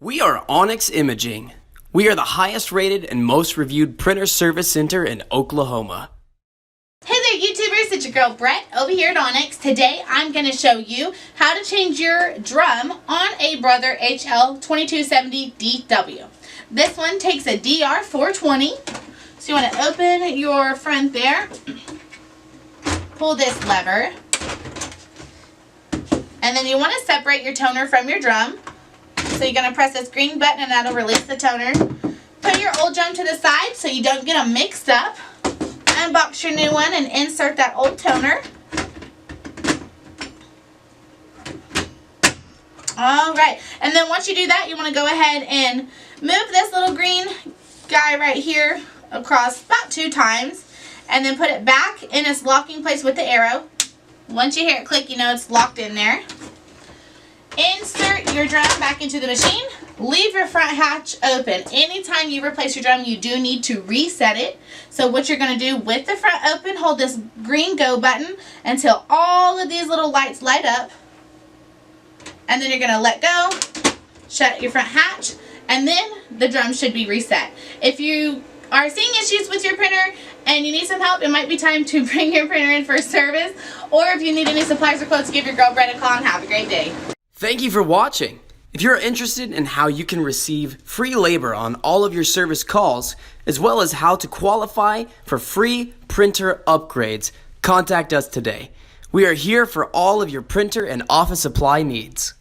We are Onyx Imaging. We are the highest rated and most reviewed printer service center in Oklahoma. Hey there YouTubers, it's your girl Brett over here at Onyx. Today I'm going to show you how to change your drum on a Brother L2270dw. This one takes a DR420. So you want to open your front there, pull this lever, and then you want to separate your toner from your drum. So you're going to press this green button and that'll release the toner. Put your old drum to the side so you don't get them mixed up. Unbox your new one and insert that old toner. Alright, and then once you do that, you want to go ahead and move this little green guy right here across about 2 times. And then put it back in its locking place with the arrow. Once you hear it click, you know it's locked in there. Insert your drum back into the machine. Leave your front hatch open. Anytime you replace your drum, you do need to reset it. So what you're going to do with the front open, hold this green go button until all of these little lights light up. And then you're going to let go, shut your front hatch, and then the drum should be reset. If you are seeing issues with your printer and you need some help, it might be time to bring your printer in for service. Or if you need any supplies or quotes, give your girl Brett a call and have a great day. Thank you for watching. If you're interested in how you can receive free labor on all of your service calls, as well as how to qualify for free printer upgrades, contact us today. We are here for all of your printer and office supply needs.